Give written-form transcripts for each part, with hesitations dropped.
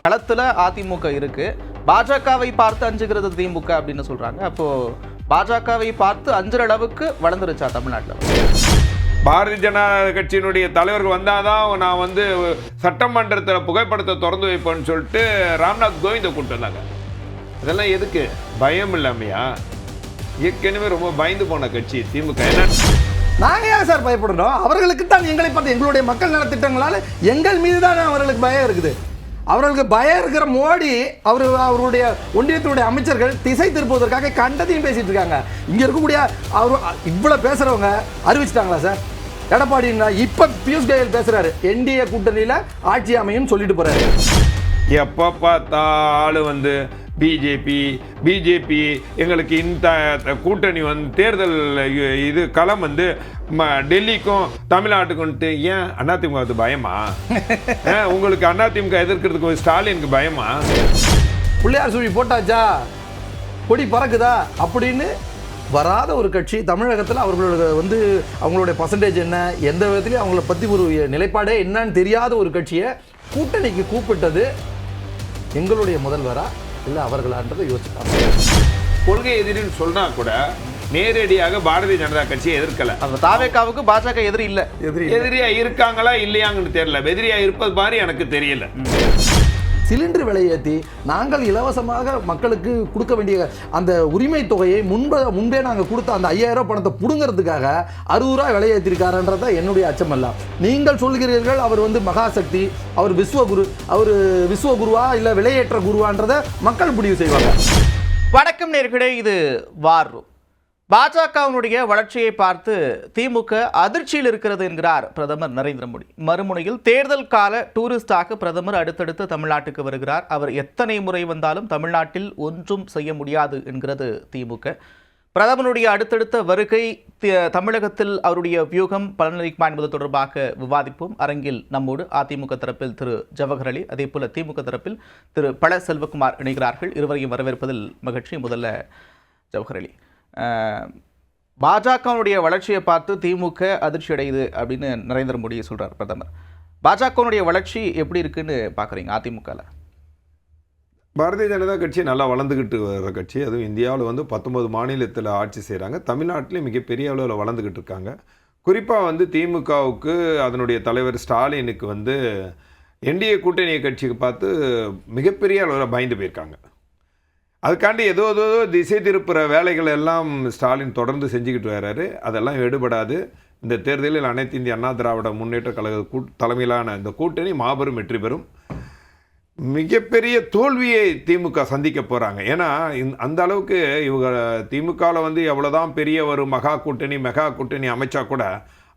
களத்துல அதிமுக இருக்கு, பாஜகவை பார்த்து அஞ்சுகிறது திமுக அப்படின்னு சொல்றாங்க. அப்போ பாஜகவை பார்த்து அஞ்சுற அளவுக்கு வளர்ந்துருச்சா தமிழ்நாட்டில்? பாரதிய ஜனதா கட்சியினுடைய தலைவர்கள் வந்தாதான் நான் வந்து சட்டமன்றத்தில் புகைப்படத்தை திறந்து வைப்பேன்னு சொல்லிட்டு ராம்நாத் கோவிந்தை கூப்பிட்டு வந்தாங்க. இதெல்லாம் எதுக்கு? பயம் இல்லாமையா? ஏற்கனவே ரொம்ப பயந்து போன கட்சி திமுக. என்ன நாங்கள் ஏன் சார் பயப்படணும்? அவர்களுக்கு தான் எங்களை பார்த்து எங்களுடைய மக்கள் நலத்திட்டங்களால் எங்கள் மீது தான் அவர்களுக்கு பயம் இருக்குது. அவர்களுக்கு பயம் இருக்கிற மோடி அவருடைய ஒன்றியத்தினுடைய அமைச்சர்கள் திசை திருப்புவதற்காக கண்டதையும் பேசிட்டு இருக்காங்க. இங்க இருக்கக்கூடிய இவ்வளவு பேசுறவங்க அறிவிச்சிட்டாங்களா சார்? எடப்பாடி இப்ப பியூஷ் கோயல் பேசுறாரு, என்டிஏ கூட்டணியில ஆட்சி அமையும் சொல்லிட்டு போறாரு. எப்போ பார்த்தாலும் வந்து பிஜேபி எங்களுக்கு இந்த கூட்டணி வந்து தேர்தல் இது களம் வந்து டெல்லிக்கும் தமிழ்நாட்டுக்கும். ஏன் அதிமுக பயமா? உங்களுக்கு அதிமுக எதிர்க்கிறதுக்கு ஸ்டாலினுக்கு பயமா? பிள்ளையார் சுழி போட்டாச்சா, கொடி பறக்குதா அப்படின்னு வராத ஒரு கட்சி தமிழகத்தில் அவர்களோட வந்து அவங்களுடைய பர்சன்டேஜ் என்ன, எந்த விதத்துலையும் அவங்கள பற்றி ஒரு நிலைப்பாடே என்னன்னு தெரியாத ஒரு கட்சியை கூட்டணிக்கு கூப்பிட்டது எங்களுடைய முதல்வரா இல்லை அவர்களான்றதை யோசிப்பாங்க. கொள்கை எதிரின்னு சொன்னா கூட நேரடியாக பாரதிய ஜனதா கட்சியை எதிர்க்கல. தாவேகாவுக்கு பாஜக எதிரி இல்ல, எதிரியா இருக்காங்களா இல்லையாங்கன்னு தெரியல. எதிரியா இருப்பது மாதிரி எனக்கு தெரியல. சிலிண்டர் விலையை ஏற்றி நாங்கள் இலவசமாக மக்களுக்கு கொடுக்க வேண்டிய அந்த உரிமை தொகையை முன்பே நாங்கள் கொடுத்த அந்த 5000 பணத்தை புடுங்கிறதுக்காக 60 ரூபா விலையை ஏற்றிருக்காருன்றத என்னுடைய அச்சம் அல்ல. நீங்கள் சொல்கிறீர்கள் அவர் வந்து மகாசக்தி, அவர் விஸ்வகுருவா இல்லை விலையேற்ற குருவான்றதை மக்கள் முடிவு செய்வாங்க. வணக்கம் நேயர்களே, இது வார் ரூம். பாஜகவினுடைய வளர்ச்சியை பார்த்து திமுக அதிர்ச்சியில் இருக்கிறது என்கிறார் பிரதமர் நரேந்திர மோடி. மறுமுனையில் தேர்தல் கால டூரிஸ்டாக பிரதமர் அடுத்தடுத்து தமிழ்நாட்டுக்கு வருகிறார். அவர் எத்தனை முறை வந்தாலும் தமிழ்நாட்டில் ஒன்றும் செய்ய முடியாது என்கிறது திமுக. பிரதமருடைய அடுத்தடுத்த வருகை தமிழகத்தில் அவருடைய வியூகம் பலனளிக்குமா என்பது தொடர்பாக விவாதிப்போம். அரங்கில் நம்மோடு அதிமுக தரப்பில் திரு ஜவஹர் அலி, அதே போல திமுக தரப்பில் திரு பழ செல்வகுமார் இணைகிறார்கள். இருவரையும் வரவேற்பதில் மகிழ்ச்சி. முதல்ல ஜவஹர் அலி, பாஜகவுடைய வளர்ச்சியை பார்த்து திமுக அதிர்ச்சி அடையுது அப்படின்னு நரேந்திர மோடி சொல்றார் பிரதமர். பாஜகவுடைய வளர்ச்சி எப்படி இருக்குன்னு பார்க்குறீங்க அதிமுகவில்? பாரதிய ஜனதா கட்சி நல்லா வளர்ந்துக்கிட்டு வர்ற கட்சி. அதுவும் இந்தியாவில் வந்து 19 மாநிலத்தில் ஆட்சி செய்கிறாங்க. தமிழ்நாட்டிலையும் மிகப்பெரிய அளவில் வளர்ந்துக்கிட்டு இருக்காங்க. குறிப்பாக வந்து திமுகவுக்கு அதனுடைய தலைவர் ஸ்டாலினுக்கு வந்து என்டிஏ கூட்டணி கட்சிக்கு பார்த்து மிகப்பெரிய அளவில் பயந்து போயிருக்காங்க. அதுக்காண்டி ஏதோ திசை திருப்புற வேலைகள் எல்லாம் ஸ்டாலின் தொடர்ந்து செஞ்சுக்கிட்டு வர்றாரு. அதெல்லாம் எடுபடாது. இந்த தேர்தலில் அனைத்து இந்திய அண்ணா திராவிட முன்னேற்ற கழக தலைமையிலான இந்த கூட்டணி மாபெரும் வெற்றி பெறும். மிகப்பெரிய தோல்வியை திமுக சந்திக்க போகிறாங்க. ஏன்னா அந்த அளவுக்கு இவங்க திமுகவில் வந்து எவ்வளோதான் பெரிய ஒரு மெகா கூட்டணி அமைச்சா கூட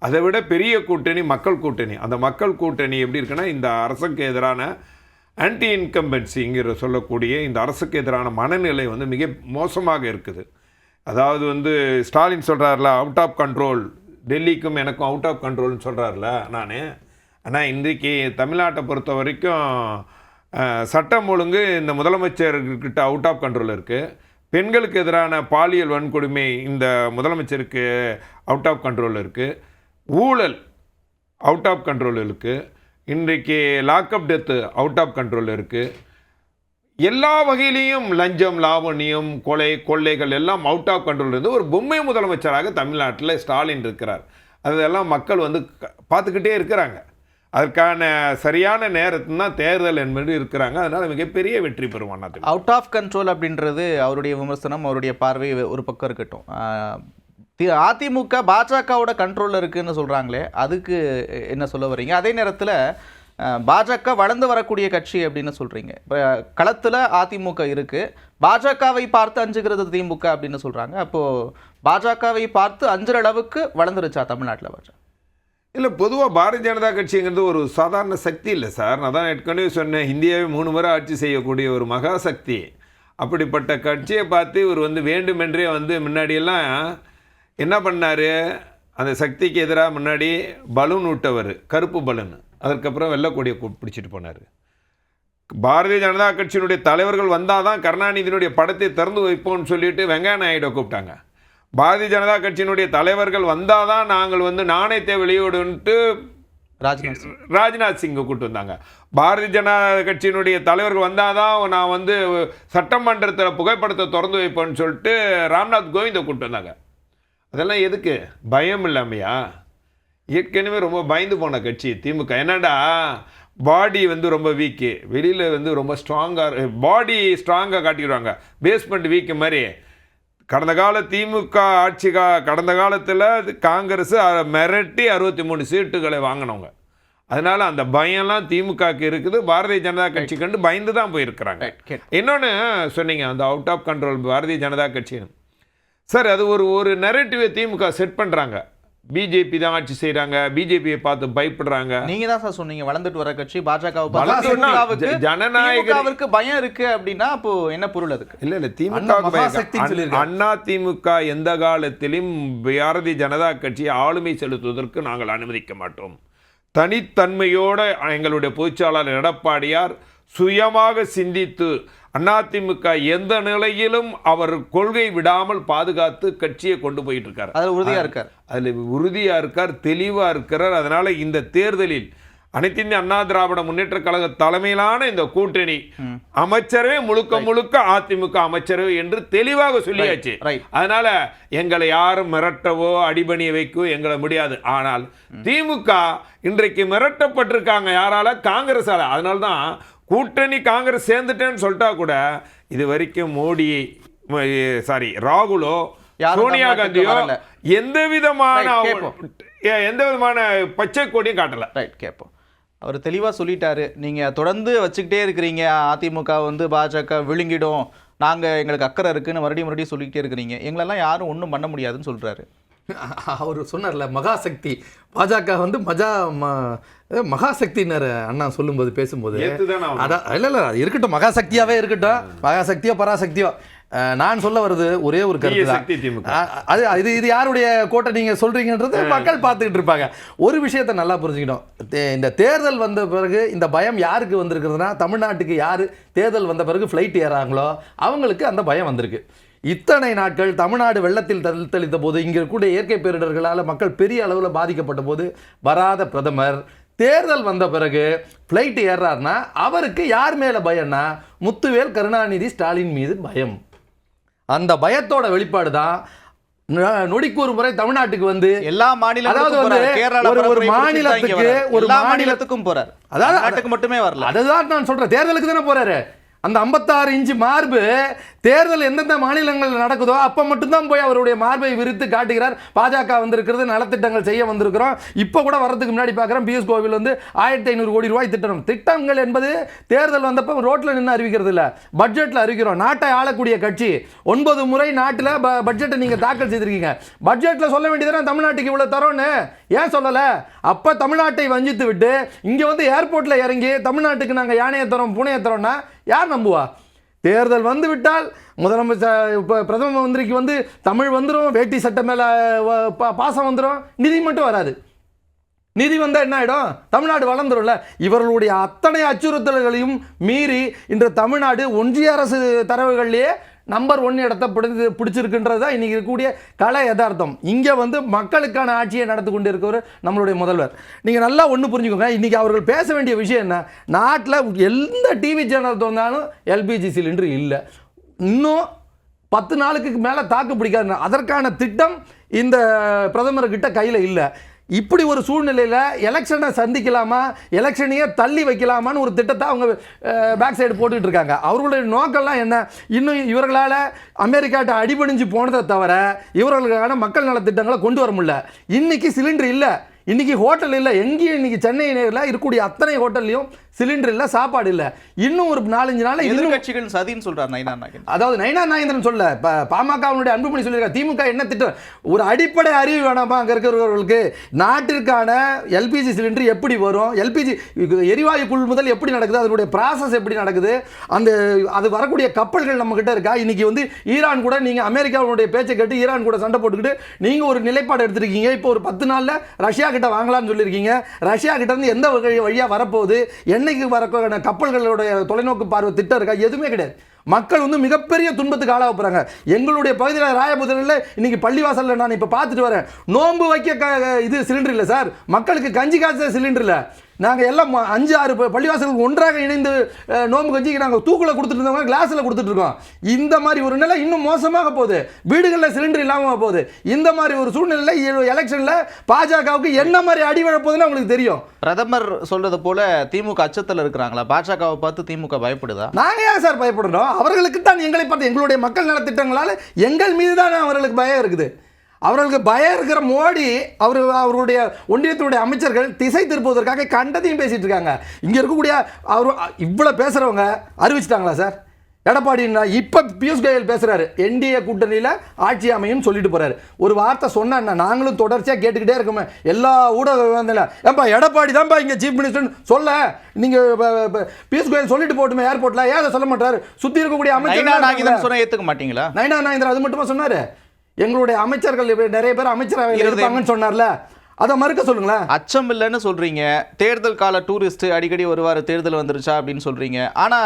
அதை விட பெரிய கூட்டணி மக்கள் கூட்டணி. அந்த மக்கள் கூட்டணி எப்படி இருக்குன்னா, இந்த அரசுக்கு எதிரான ஆன்டி இன்கம்பன்சிங்கிற சொல்லக்கூடிய இந்த அரசுக்கு எதிரான மனநிலை வந்து மிக மோசமாக இருக்குது. அதாவது வந்து ஸ்டாலின் சொல்கிறார்ல, அவுட் ஆஃப் கண்ட்ரோல், டெல்லிக்கும் எனக்கும் அவுட் ஆஃப் கண்ட்ரோல்னு சொல்கிறார்ல. ஆனால் இன்றைக்கி தமிழ்நாட்டை பொறுத்த வரைக்கும் சட்டம் ஒழுங்கு இந்த முதலமைச்சர்கிட்ட அவுட் ஆஃப் கண்ட்ரோல் இருக்குது. பெண்களுக்கு எதிரான பாலியல் வன்கொடுமை இந்த முதலமைச்சருக்கு அவுட் ஆஃப் கண்ட்ரோல் இருக்குது. ஊழல் அவுட் ஆஃப் கண்ட்ரோல் இருக்குது. இன்றைக்கு lockup death out of control இருக்குது. எல்லா வகையிலையும் லஞ்சம், லாவணியம், கொள்ளைகள் எல்லாம் அவுட் ஆஃப் கண்ட்ரோல் இருந்து ஒரு பொம்மை முதலமைச்சராக தமிழ்நாட்டில் ஸ்டாலின் இருக்கிறார். அதெல்லாம் மக்கள் வந்து பார்த்துக்கிட்டே இருக்கிறாங்க. அதற்கான சரியான நேரத்தில் தான் தேர்தல் என்பது இருக்கிறாங்க. அதனால் மிகப்பெரிய வெற்றி பெறுவான். அவுட் ஆஃப் கண்ட்ரோல் அப்படின்றது அவருடைய விமர்சனம், அவருடைய பார்வை ஒரு பக்கம் இருக்கட்டும். அதிமுக பாஜகவோட கண்ட்ரோலில் இருக்குன்னு சொல்கிறாங்களே, அதுக்கு என்ன சொல்ல வரீங்க? அதே நேரத்தில் பாஜக வளர்ந்து வரக்கூடிய கட்சி அப்படின்னு சொல்கிறீங்க. இப்போ களத்தில் அதிமுக இருக்குது, பாஜகவை பார்த்து அஞ்சுகிறது திமுக அப்படின்னு சொல்கிறாங்க. அப்போது பாஜகவை பார்த்து அஞ்சுற அளவுக்கு வளர்ந்துருச்சா தமிழ்நாட்டில் பாஜக? இல்லை, பொதுவாக பாரதிய ஜனதா கட்சிங்கிறது ஒரு சாதாரண சக்தி இல்லை சார். நான் தான் ஏற்கனவே சொன்னேன், இந்தியாவை 3 முறை ஆட்சி செய்யக்கூடிய ஒரு மகா சக்தி. அப்படிப்பட்ட கட்சியை பார்த்து இவர் வந்து வேண்டுமென்றே வந்து முன்னாடியெல்லாம் என்ன பண்ணார், அந்த சக்திக்கு எதிராக முன்னாடி பலூன் விட்டவர், கருப்பு பலூன். அதற்கப்புறம் வெள்ளைக்கொடியை பிடிச்சிட்டு போனார். பாரதிய ஜனதா கட்சியினுடைய தலைவர்கள் வந்தால் தான் கருணாநிதியினுடைய படத்தை திறந்து வைப்போம்னு சொல்லிட்டு வெங்கையா நாயுடு கூப்பிட்டாங்க. பாரதிய ஜனதா கட்சியினுடைய தலைவர்கள் வந்தால் தான் நாங்கள் வந்து நாணயத்தை வெளியிடுன்ட்டு ராஜ்நாத் சிங்கை கூட்டு வந்தாங்க. பாரதிய ஜனதா கட்சியினுடைய தலைவர்கள் வந்தாதான் நான் வந்து சட்டமன்றத்தில் புகைப்படத்தை திறந்து வைப்பேன்னு சொல்லிட்டு ராம்நாத் கோவிந்தை கூட்டு வந்தாங்க. அதெல்லாம் எதுக்கு? பயம் இல்லாமையா? ஏற்கனவே ரொம்ப பயந்து போன கட்சி திமுக. என்னடா பாடி வந்து ரொம்ப வீக்கு, வெளியில் வந்து ரொம்ப ஸ்ட்ராங்காக, பாடி ஸ்ட்ராங்காக காட்டிடுவாங்க, பேஸ்மெண்ட் வீக்கு மாதிரி. கடந்த கால திமுக கடந்த காலத்தில் காங்கிரஸ் மிரட்டி 63 சீட்டுகளை வாங்கினவங்க. அதனால் அந்த பயம்லாம் திமுகவுக்கு இருக்குது. பாரதிய ஜனதா கட்சி கண்டு பயந்து தான் போயிருக்கிறாங்க. இன்னொன்று சொன்னீங்க, அந்த out of control Bharatiya Janata கட்சி. சார், அது ஒரு நெரேட்டிவை திமுக செட் பண்ணுறாங்க. பிஜேபி தான் ஆட்சி செய்யறாங்க, பிஜேபியை பார்த்து பயப்படுறாங்க. நீங்க தான் சார் சொன்னீங்க வளர்ந்துட்டு வர கட்சி பாஜக. ஜனநாயகருக்கு பயம் இருக்கு அப்படின்னா அப்போ என்ன பொருள் அதுக்கு? இல்ல திமுக அண்ணா திமுக எந்த காலத்திலும் பாரதிய ஜனதா கட்சி ஆளுமை செலுத்துவதற்கு நாங்கள் அனுமதிக்க மாட்டோம். தனித்தன்மையோட எங்களுடைய பொதுச்செயலாளர் எடப்பாடியார் சுயமாக சிந்தித்து அதிமுக எந்த நிலையிலும் அவர் கொள்கை விடாமல் பாதுகாத்து கட்சியை கொண்டு போயிட்டு இருக்கார். அதில் உறுதியா இருக்கார், தெளிவா இருக்கிறார். அதனால இந்த தேர்தலில் அனைத்து இந்திய அண்ணா திராவிட முன்னேற்ற கழக தலைமையிலான இந்த கூட்டணி அமைச்சரவை முழுக்க அதிமுக அமைச்சரவை என்று தெளிவாக சொல்லியாச்சு. அதனால எங்களை யாரும் மிரட்டவோ அடிபணிய வைக்கவோ எங்களை முடியாது. ஆனால் திமுக இன்றைக்கு மிரட்டப்பட்டிருக்காங்க. யாரால? காங்கிரஸால. அதனால்தான் கூட்டணி காங்கிரஸ் சேர்ந்துட்டேன்னு சொல்லிட்டா கூட இது வரைக்கும் மோடி ராகுலோ சோனியா காந்தியோ எந்த விதமான பச்சை கொடியும் காட்டல. கேட்போம். அவர் தெளிவாக சொல்லிட்டாரு, நீங்கள் தொடர்ந்து வச்சுக்கிட்டே இருக்கிறீங்க, அதிமுக வந்து பாஜக விழுங்கிடும், நாங்கள் எங்களுக்கு அக்கறை இருக்குன்னு மறுபடியும் சொல்லிக்கிட்டே இருக்கிறீங்க, எங்களெல்லாம் யாரும் ஒன்றும் பண்ண முடியாதுன்னு சொல்கிறாரு. அவர் சொன்னார்ல மகாசக்தி, பாஜக வந்து மகாசக்தினர் அண்ணா சொல்லும்போது பேசும்போது, அதான் இல்லை இருக்கட்டும், மகாசக்தியாகவே இருக்கட்டும், மகாசக்தியோ பராசக்தியோ, நான் சொல்ல வருது ஒரே ஒரு கருத்து தான். இது யாருடைய கோட்டை நீங்க சொல்றீங்கன்றது மக்கள் பார்த்துக்கிட்டு இருப்பாங்க. ஒரு விஷயத்தை நல்லா புரிஞ்சுக்கணும். இந்த தேர்தல் வந்த பிறகு இந்த பயம் யாருக்கு வந்திருக்குதுன்னா, தமிழ்நாட்டுக்கு யாரு தேர்தல் வந்த பிறகு ஃப்ளைட் ஏறாங்களோ அவங்களுக்கு அந்த பயம் வந்திருக்கு. இத்தனை நாட்கள் தமிழ்நாடு வெள்ளத்தில் தத்தளித்த போது, இங்கே இருக்கக்கூடிய இயற்கை பேரிடர்களால் மக்கள் பெரிய அளவில் பாதிக்கப்பட்ட போது வராத பிரதமர் தேர்தல் வந்த பிறகு ஃப்ளைட் ஏறாருன்னா அவருக்கு யார் மேலே பயம்னா முத்துவேல் கருணாநிதி ஸ்டாலின் மீது பயம். அந்த பயத்தோட வெளிப்பாடு தான் நொடிக்கு ஒரு முறை தமிழ்நாட்டுக்கு வந்து எல்லா மாநிலத்துக்கும் போறாரு. அதாவது மட்டுமே வரல. அதுதான் நான் சொல்றேன், தேர்தலுக்கு தானே போறாரு. அந்த 56 இன்ச்சு மார்பு தேர்தல் எந்தெந்த மாநிலங்கள் நடக்குதோ அப்போ மட்டும்தான் போய் அவருடைய மார்பை விரித்து காட்டுகிறார். பாஜக வந்திருக்கிறது, நலத்திட்டங்கள் செய்ய வந்திருக்கிறோம். இப்போ கூட வரதுக்கு முன்னாடி பார்க்குறோம், பியூஷ் கோவில் வந்து 1500 கோடி ரூபாய் திட்டங்கள் என்பது தேர்தல் வந்தப்போ ரோட்டில் நின்று அறிவிக்கிறது இல்லை, பட்ஜெட்டில் அறிவிக்கிறோம். நாட்டை ஆளக்கூடிய கட்சி 9 முறை நாட்டில் பட்ஜெட்டை நீங்கள் தாக்கல் செய்திருக்கீங்க. பட்ஜெட்டில் சொல்ல வேண்டியதுனா தமிழ்நாட்டுக்கு இவ்வளோ தரோன்னு ஏன் சொல்லலை? அப்போ தமிழ்நாட்டை வஞ்சித்து விட்டு இங்கே வந்து ஏர்போர்ட்டில் இறங்கி தமிழ்நாட்டுக்கு நாங்கள் யானையை தரோம் பூனையை தரோம்னா யார் நம்புவா? தேர்தல் வந்து விட்டால் முதலமைச்சர் இப்போ பிரதம மந்திரிக்கு வந்து தமிழ் வந்துடும், வேட்டி சட்டை மேலே பாசம் வந்துடும், நிதி மட்டும் வராது. நிதி வந்தால் என்ன ஆகிடும்? தமிழ்நாடு வளர்ந்துரும்ல. இவர்களுடைய அத்தனை அச்சுறுத்தல்களையும் மீறி இன்று தமிழ்நாடு ஒன்றிய அரசு தரவுகள்லேயே நம்பர் 1 இடத்தை பிடிச்சிருக்குன்றது தான் இன்றைக்கி இருக்கக்கூடிய கலை யதார்த்தம். இங்கே வந்து மக்களுக்கான ஆட்சியை நடத்தி கொண்டு இருக்கவர் நம்மளுடைய முதல்வர். நீங்கள் நல்லா ஒன்று புரிஞ்சுக்கோங்க, இன்றைக்கி அவர்கள் பேச வேண்டிய விஷயம் என்ன? நாட்டில் எந்த டிவி சேனல் தோன்றாலும் எல்பிஜி சிலிண்டர் இல்லை, இன்னும் 10 நாளுக்கு மேலே தாக்கு பிடிக்காது. அதற்கான திட்டம் இந்த பிரதமர்கிட்ட கையில் இல்லை. இப்படி ஒரு சூழ்நிலையில் எலெக்ஷனை சந்திக்கலாமா, எலெக்ஷனையே தள்ளி வைக்கலாமான்னு ஒரு திட்டத்தை அவங்க பேக் சைடு போட்டுக்கிட்டு இருக்காங்க. அவர்களுடைய நோக்கம்லாம் என்ன? இன்னும் இவர்களால் அமெரிக்காட்ட அடிபணிஞ்சு போனதை தவிர இவர்களுக்கான மக்கள் நலத்திட்டங்களை கொண்டு வர முடியல. இன்றைக்கி சிலிண்டர் இல்லை, இன்றைக்கி ஹோட்டல் இல்லை, எங்கேயும் இன்றைக்கி சென்னையில் இருக்கக்கூடிய அத்தனை ஹோட்டல்லையும் சிலிண்டர் இல்லை, சாப்பாடு இல்லை. இன்னும் ஒரு 4-5 நாள் எதிர்க்கட்சிகள் சதின்னு சொல்றாரு நயினார் நாகேந்திரன். அதாவது நயினார் நாகேந்திரன் சொல்ல, பாமகவுடைய அன்புமணி சொல்லியிருக்காரு, திமுக என்ன திட்டம், ஒரு அடிப்படை அறிவு வேணாமா அங்கே இருக்கிறவர்களுக்கு? நாட்டிற்கான எல்பிஜி சிலிண்டர் எப்படி வரும், எல்பிஜி எரிவாயு கொள்முதல் எப்படி நடக்குது, அதனுடைய ப்ராசஸ் எப்படி நடக்குது, அது வரக்கூடிய கப்பல்கள் நம்ம கிட்ட இருக்கா? இன்னைக்கு வந்து ஈரான் கூட நீங்கள் அமெரிக்காவுடைய பேச்சை கேட்டு ஈரான் கூட சண்டை போட்டுக்கிட்டு நீங்கள் ஒரு நிலைப்பாடு எடுத்திருக்கீங்க. இப்போ ஒரு 10 நாளில் ரஷ்யா கிட்ட வாங்கலாம்னு சொல்லியிருக்கீங்க. ரஷ்யா கிட்ட இருந்து எந்த வழியாக வரப்போகுது, என்னைக்கு வர கப்பல்களுடைய தொலைநோக்கு பார்வை திட்டம் இருக்கா? எதுவுமே கிடையாது. மக்கள் வந்து மிகப்பெரிய துன்பத்துக்கு ஆளாக போகிறாங்க. எங்களுடைய பகுதியில் ராயபுரத்தில் இன்னைக்கு பள்ளிவாசலில் நான் இப்போ பார்த்துட்டு வரேன். நோன்பு வைக்க இது சிலிண்டர் இல்லை சார், மக்களுக்கு கஞ்சி காய்ச்ச சிலிண்டர் இல்லை. நாங்கள் எல்லாம் 5-6 பள்ளிவாசல்கள் ஒன்றாக இணைந்து நோம்பு கஞ்சிக்கு நாங்கள் தூக்கில் கொடுத்துட்டு இருந்தவங்க கிளாஸில் கொடுத்துட்டு இருக்கோம். இந்த மாதிரி ஒரு நிலை இன்னும் மோசமாக போகுது. வீடுகளில் சிலிண்டர் இல்லாமல் போகுது. இந்த மாதிரி ஒரு சூழ்நிலையில் எலெக்ஷனில் பாஜகவுக்கு என்ன மாதிரி அடி விழப்போகுதுன்னு உங்களுக்கு தெரியும். பிரதமர் சொல்றது போல திமுக அச்சத்தில் இருக்கிறாங்களா? பாஜகவை பார்த்து திமுக பயப்படுதா? நாங்கள் ஏன் சார் பயப்படுறோம்? அவர்களுக்கு தான் எங்களை பார்த்து எங்களுடைய மக்கள் நலத்திட்டங்களால் எங்கள் மீது தான் அவர்களுக்கு பயம் இருக்குது. அவர்களுக்கு பயம் இருக்கிற மோடி அவருடைய ஒன்றியத்தினுடைய அமைச்சர்கள் திசை திருப்புவதற்காக கண்டதையும் பேசிட்டு இருக்காங்க. இங்கே இருக்கக்கூடிய அவர் இவ்வளோ பேசுகிறவங்க அறிவிச்சிட்டாங்களா சார்? எடப்பாடி இப்போ பியூஷ் கோயல் பேசுகிறாரு, என்டிஏ கூட்டணியில் ஆட்சி அமையும் சொல்லிட்டு போகிறாரு. ஒரு வார்த்தை சொன்னா நாங்களும் தொடர்ச்சியாக கேட்டுக்கிட்டே இருக்கோமே எல்லா ஊடகம். ஏன்பா எடப்பாடி தான்ப்பா இங்கே சீஃப் மினிஸ்டர்னு சொல்ல, நீங்கள் பியூஷ் கோயல் சொல்லிட்டு போட்டுமே ஏர்போர்ட்டில், ஏன் அதை சொல்ல மாட்டாரு? சுற்றி இருக்கக்கூடிய அமைச்சர் சொன்ன ஏற்றுக்க மாட்டீங்களா? நயனா நாகேந்திரன் அது மட்டுமா சொன்னார்? எங்களுடைய அமைச்சர்கள் நிறைய பேர் அமைச்சரவையில் இருப்பாங்கன்னு சொன்னார்ல, அதை மறுக்க சொல்லுங்களேன். அச்சம் இல்லைன்னு சொல்றீங்க. தேர்தல் கால டூரிஸ்ட் அடிக்கடி வருவார், தேர்தல் வந்துருச்சா அப்படின்னு சொல்றீங்க. ஆனா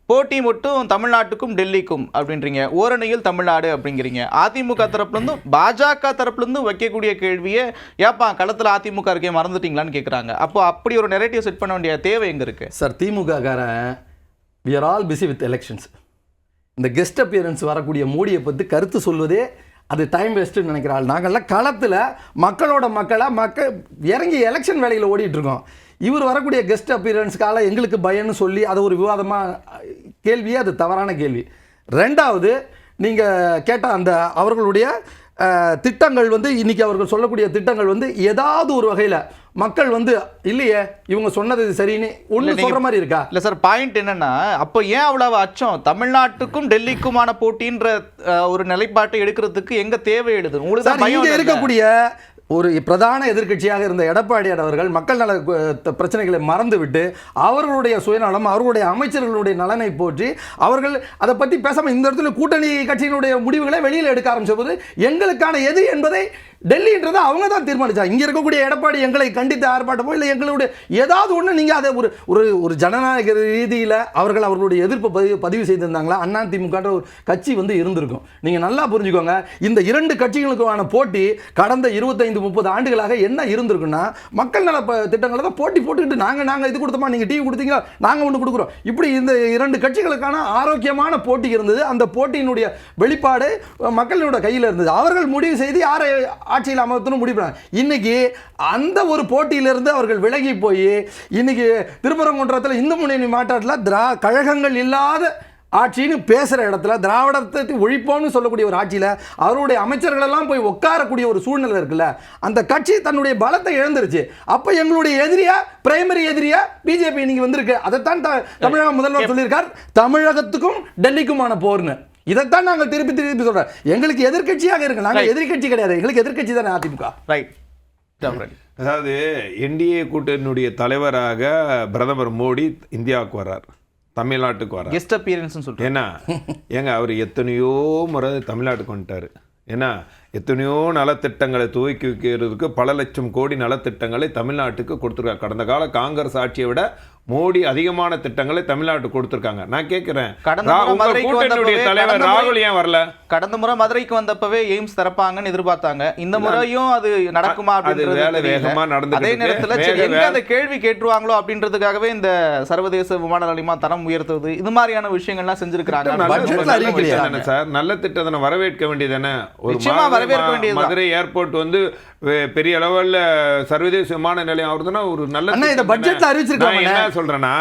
போட்டி மட்டும் தமிழ்நாட்டுக்கும் டெல்லிக்கும் அப்படின்றீங்க, ஓரணியில் தமிழ்நாடு அப்படிங்கிறீங்க. அதிமுக தரப்புலேருந்தும் பாஜக தரப்புலேருந்தும் வைக்கக்கூடிய கேள்வியை ஏப்பா களத்தில் அதிமுக இருக்கே மறந்துட்டீங்களான்னு கேட்குறாங்க. அப்போ அப்படி ஒரு நெரேட்டிவ் செட் பண்ண வேண்டிய தேவை எங்கே இருக்குது சார்? திமுக காரன் we are all busy with elections. இந்த கெஸ்ட் அப்பியரன்ஸ் வரக்கூடிய மோடியை பற்றி கருத்து சொல்வதே அது டைம் வேஸ்ட்டுன்னு நினைக்கிறாள். நாங்கள்லாம் களத்தில் மக்கள் இறங்கி எலெக்ஷன் வேலையில் ஓடிட்டுருக்கோம். இவர் வரக்கூடிய கெஸ்ட் அப்பியரன்ஸ்க்கால எங்களுக்கு பயன்னு சொல்லி அதை ஒரு விவாதமாக கேள்வியே அது தவறான கேள்வி. ரெண்டாவது, நீங்கள் கேட்ட அந்த அவர்களுடைய திட்டங்கள் வந்து இன்றைக்கி அவர்கள் சொல்லக்கூடிய திட்டங்கள் வந்து ஏதாவது ஒரு வகையில் மக்கள் வந்து இல்லையே இவங்க சொன்னது சரின்னு ஒன்று சொல்கிற மாதிரி இருக்கா? இல்லை சார், பாயிண்ட் என்னன்னா, அப்போ ஏன் அவ்வளவு அச்சம்? தமிழ்நாட்டுக்கும் டெல்லிக்குமான போட்டின்ற ஒரு நிலைப்பாட்டை எடுக்கிறதுக்கு எங்க தேவை எழுது? உங்களுக்கு இருக்கக்கூடிய ஒரு பிரதான எதிர்க்கட்சியாக இருந்த எடப்பாடியார் அவர்கள் மக்கள் நல பிரச்சனைகளை மறந்துவிட்டு அவர்களுடைய சுயநலம், அவர்களுடைய அமைச்சர்களுடைய நலனை போற்றி அவர்கள் அதை பற்றி பேசாமல் இந்த இடத்துல கூட்டணி கட்சியினுடைய முடிவுகளை வெளியில் எடுக்க ஆரம்பிச்சபோது எங்களுக்கான எது என்பதை டெல்லின்றதை அவங்க தான் தீர்மானிச்சாங்க. இங்கே இருக்கக்கூடிய எடப்பாடி எங்களை கண்டித்து ஆர்ப்பாட்டமோ இல்லை எங்களுடைய ஏதாவது ஒன்று நீங்கள் அதை ஒரு ஜனநாயக ரீதியில் அவர்களுடைய எதிர்ப்பை பதிவு செய்திருந்தாங்களா? அதிமுகன்ற ஒரு கட்சி வந்து இருந்திருக்கும். நீங்கள் நல்லா புரிஞ்சுக்கோங்க, இந்த இரண்டு கட்சிகளுக்கான போட்டி கடந்த 25-30 ஆண்டுகளாக என்ன இருந்திருக்குன்னா, மக்கள் நல திட்டங்களை தான் போட்டி போட்டுக்கிட்டு நாங்கள் இது கொடுத்தோமா, நீங்கள் டிவி கொடுத்தீங்களா, நாங்கள் ஒன்று கொடுக்குறோம், இப்படி இந்த இரண்டு கட்சிகளுக்கான ஆரோக்கியமான போட்டி இருந்தது. அந்த போட்டியினுடைய வெளிப்பாடு மக்களோட கையில் இருந்தது. அவர்கள் முடிவு செய்து யாரை ஆட்சியில் அமர்த்தணும் முடிவு. இன்னைக்கு அந்த ஒரு போட்டியிலிருந்து அவர்கள் விலகி போய் இன்னைக்கு திருப்பரங்குன்றத்தில் இந்து முன்னணி மாநாட்டில் கழகங்கள் இல்லாத ஆட்சின்னு பேசுகிற இடத்துல திராவிடத்தை ஒழிப்போம்னு சொல்லக்கூடிய ஒரு ஆட்சியில் அவருடைய அமைச்சர்களெல்லாம் போய் உட்காரக்கூடிய ஒரு சூழ்நிலை இருக்குல்ல, அந்த கட்சி தன்னுடைய பலத்தை இழந்துருச்சு. அப்போ எங்களுடைய எதிரியா, பிரைமரி எதிரியா பிஜேபி இன்னைக்கு வந்திருக்கு. அதைத்தான் தமிழக முதல்வர் சொல்லியிருக்கார், தமிழகத்துக்கும் டெல்லிக்குமான போர்னு. இதைத்தான் நாங்கள் திருப்பி சொல்றோம். எங்களுக்கு எதிர்கட்சியாக இருக்கு, நாங்கள் எதிர்கட்சி கிடையாது, எங்களுக்கு எதிர்கட்சி தானே அதிமுக. ரைட். அதாவது என்டிஏ கூட்டணியுடைய தலைவராக பிரதமர் மோடி இந்தியாவுக்கு வர்றார், தமிழ்நாட்டுக்கு வர்றார். கெஸ்ட் அப்பியரன்ஸ் சொல்றேன். ஏன்னா அவர் எத்தனையோ முறை தமிழ்நாட்டுக்கு வந்துட்டார். ஏன்னா எத்தனையோ நலத்திட்டங்களை துவக்கி வைக்கிறதுக்கு பல லட்சம் கோடி நலத்திட்டங்களை தமிழ்நாட்டுக்கு கொடுத்துருக்காங்க. கடந்த கால காங்கிரஸ் ஆட்சியை விட மோடி அதிகமான திட்டங்களை தமிழ்நாட்டுக்கு கொடுத்துருக்காங்க. நான் கேட்கிறேன், தலைவர் ராகுல் ஏன் வரல? கடந்த முறை மதுரைக்கு வந்தப்பவே எய்ம்ஸ் திறப்பாங்கன்னு எதிர்பார்த்தாங்க. இந்த முறையும் அது நடக்குமா? அது வேலை வேகமா நடந்து, அதே நேரத்தில் அந்த கேள்வி கேட்டுருவாங்களோ அப்படின்றதுக்காகவே இந்த சர்வதேச விமான நிலையமா தரம் உயர்த்துவது, இது மாதிரியான விஷயங்கள்லாம் செஞ்சிருக்கிறாங்க. சார், நல்ல திட்டத்தை வரவேற்க வேண்டியதானே? ஒரு மதுரை ஏர்போர்ட் வந்து பெரிய அளவில் சர்வதேச விமான நிலையம் ஆகுதுன்னா ஒரு நல்ல பட்ஜெட்ல அறிவிச்சிருக்காங்க. என்ன சொல்றேன்னா,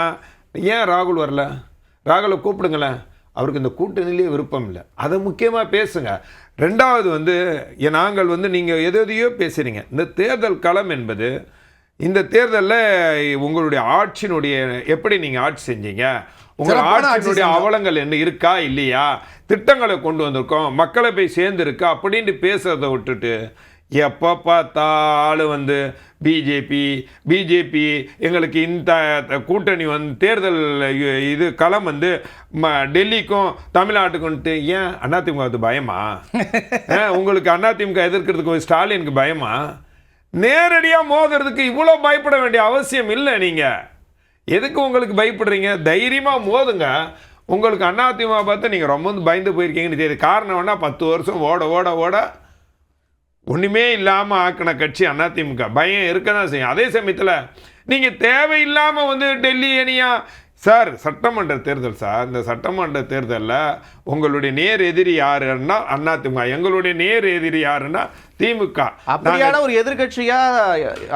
ஏன் ராகுல் வரல? ராகுலை கூப்பிடுங்களேன். அவருக்கு இந்த கூட்டணியிலே விருப்பம் இல்லை, அதை முக்கியமாக பேசுங்க. ரெண்டாவது வந்து நாங்கள் வந்து நீங்கள் எதையோ பேசுகிறீங்க. இந்த தேர்தல் களம் என்பது, இந்த தேர்தலில் உங்களுடைய ஆட்சியினுடைய எப்படி நீங்கள் ஆட்சி செஞ்சீங்க, உங்கள் ஆட்சியினுடைய அவலங்கள் என்ன இருக்கா இல்லையா, திட்டங்களை கொண்டு வந்திருக்கோம், மக்களை போய் சேர்ந்துருக்கா அப்படின்னு பேசுறதை விட்டுட்டு எப்போ பார்த்தாலும் வந்து பிஜேபி எங்களுக்கு இந்த கூட்டணி வந்து தேர்தல் இது களம் வந்து டெல்லிக்கும் தமிழ்நாட்டுக்குன்ட்டு. ஏன் அதிமுக அது பயமா? உங்களுக்கு அதிமுக எதிர்க்கிறதுக்கு ஸ்டாலினுக்கு பயமா? நேரடியாக மோதுறதுக்கு இவ்வளோ பயப்பட வேண்டிய அவசியம் இல்லை. நீங்கள் எதுக்கு உங்களுக்கு பயப்படுறீங்க? தைரியமாக மோதுங்க. உங்களுக்கு அதிமுக பார்த்து நீங்கள் ரொம்ப பயந்து போயிருக்கீங்கன்னு தெரியுது. காரணம் வேணா 10 வருஷம் ஓட ஒன்றுமே இல்லாமல் ஆக்கின கட்சி அதிமுக. பயம் இருக்க தான் செய்யும். அதே சமயத்தில் நீங்கள் தேவையில்லாமல் வந்து டெல்லி அணியா சார், சட்டமன்ற தேர்தல் சார், இந்த சட்டமன்ற தேர்தலில் உங்களுடைய நேர் எதிரி யாருன்னா அதிமுக, எங்களுடைய நேர் எதிரி யாருன்னா திமுக. அப்படியான ஒரு எதிர்கட்சியா